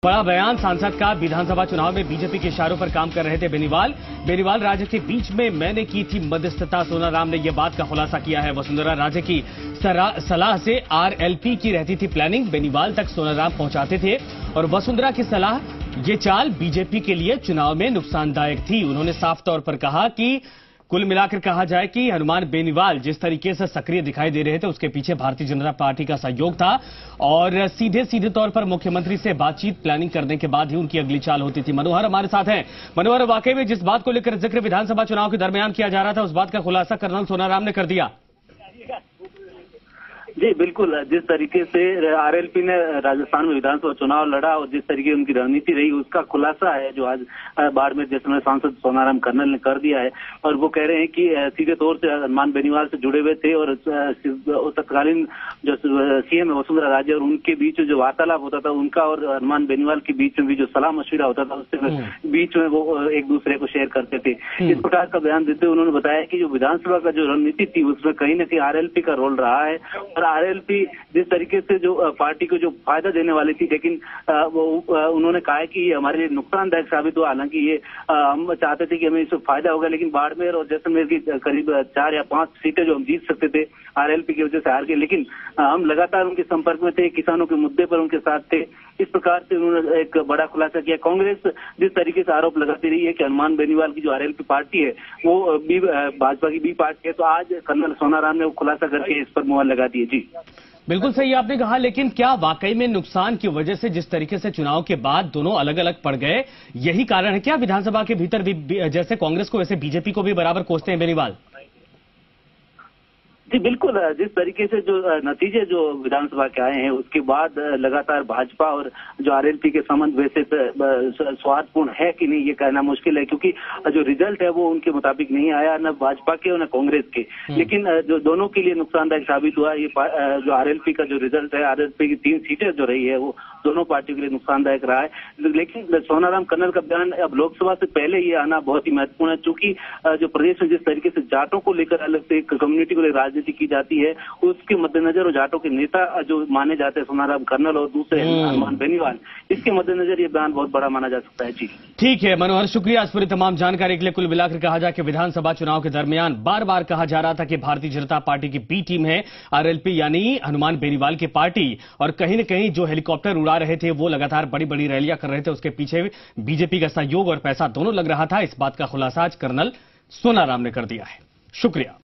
बड़ा बयान सांसद का। विधानसभा चुनाव में बीजेपी के इशारों पर काम कर रहे थे बेनीवाल राज्य के बीच में मैंने की थी मध्यस्थता। सोनाराम ने यह बात का खुलासा किया है। वसुंधरा राजे की सलाह से आरएलपी की रहती थी प्लानिंग। बेनीवाल तक सोनाराम पहुंचाते थे और वसुंधरा की सलाह ये चाल बीजेपी के लिए चुनाव में नुकसानदायक थी। उन्होंने साफ तौर पर कहा कि कुल मिलाकर कहा जाए कि हनुमान बेनीवाल जिस तरीके से सक्रिय दिखाई दे रहे थे उसके पीछे भारतीय जनता पार्टी का सहयोग था और सीधे तौर पर मुख्यमंत्री से बातचीत प्लानिंग करने के बाद ही उनकी अगली चाल होती थी। मनोहर हमारे साथ हैं। मनोहर, वाकई में जिस बात को लेकर जिक्र विधानसभा चुनाव के दरमियान किया जा रहा था उस बात का खुलासा कर्नल सोनाराम ने कर दिया। जी बिल्कुल, जिस तरीके से आरएलपी ने राजस्थान में विधानसभा चुनाव लड़ा और जिस तरीके उनकी रणनीति रही उसका खुलासा है जो आज बाड़मेर जैसलमेर सांसद सोनाराम कर्नल ने कर दिया है। और वो कह रहे हैं कि सीधे तौर से हनुमान बेनीवाल से जुड़े हुए थे और तत्कालीन जो सीएम वसुंधरा राजे और उनके बीच जो वार्तालाप होता था उनका और हनुमान बेनीवाल के बीच में भी जो सलाह मशविरा होता था उससे बीच में वो एक दूसरे को शेयर करते थे। इस प्रकार का बयान देते हुए उन्होंने बताया कि जो विधानसभा का जो रणनीति थी उसमें कहीं न कहीं आरएलपी का रोल रहा है और आरएलपी जिस तरीके से जो पार्टी को जो फायदा देने वाली थी लेकिन उन्होंने कहा है कि ये हमारे लिए नुकसानदायक साबित हुआ। हालांकि ये हम चाहते थे कि हमें इससे फायदा होगा लेकिन बाड़मेर और जैसलमेर की करीब 4 या 5 सीटें जो हम जीत सकते थे आरएलपी की वजह से हार गए। लेकिन हम लगातार उनके संपर्क में थे, किसानों के मुद्दे पर उनके साथ थे। इस प्रकार से उन्होंने एक बड़ा खुलासा किया। कांग्रेस जिस तरीके से आरोप लगाती रही है कि हनुमान बेनीवाल की जो आरएलपी पार्टी है वो भी भाजपा की बी पार्टी है, तो आज कर्नल सोनाराम ने वो खुलासा करके इस पर मुहर लगा दी है। जी बिल्कुल सही आपने कहा, लेकिन क्या वाकई में नुकसान की वजह से जिस तरीके से चुनाव के बाद दोनों अलग अलग पड़ गए यही कारण है क्या? विधानसभा के भीतर भी जैसे कांग्रेस को वैसे बीजेपी को भी बराबर कोसते हैं बेनीवाल। जी बिल्कुल, जिस तरीके से जो नतीजे जो विधानसभा के आए हैं उसके बाद लगातार भाजपा और जो आरएलपी के संबंध वैसे स्वार्थपूर्ण है कि नहीं ये कहना मुश्किल है क्योंकि जो रिजल्ट है वो उनके मुताबिक नहीं आया, न भाजपा के और न कांग्रेस के। लेकिन जो दोनों के लिए नुकसानदायक साबित हुआ ये जो आरएलपी का जो रिजल्ट है, आरएलपी की 3 सीटें जो रही है वो दोनों पार्टियों के लिए नुकसानदायक रहा है। लेकिन सोनाराम कर्नल का बयान अब लोकसभा से पहले ये आना बहुत ही महत्वपूर्ण है क्योंकि जो प्रदेश में जिस तरीके से जाटों को लेकर अलग से कम्युनिटी को लेकर राजनीति की जाती है उसके मद्देनजर और जाटों के नेता जो माने जाते हैं सोनाराम कर्नल और दूसरे हनुमान बेनीवाल, इसके मद्देनजर ये बयान बहुत बड़ा माना जा सकता है। जी ठीक है मनोहर, शुक्रिया इस पूरी तमाम जानकारी के लिए। कुल मिलाकर कहा जाए कि विधानसभा चुनाव के दरमियान बार बार कहा जा रहा था कि भारतीय जनता पार्टी की बी टीम है आरएलपी यानी हनुमान बेनीवाल की पार्टी और कहीं न कहीं जो हेलीकॉप्टर उड़ा रहे थे वो लगातार बड़ी बड़ी रैलियां कर रहे थे, उसके पीछे बीजेपी का सहयोग और पैसा दोनों लग रहा था। इस बात का खुलासा आज कर्नल सोनाराम ने कर दिया है। शुक्रिया।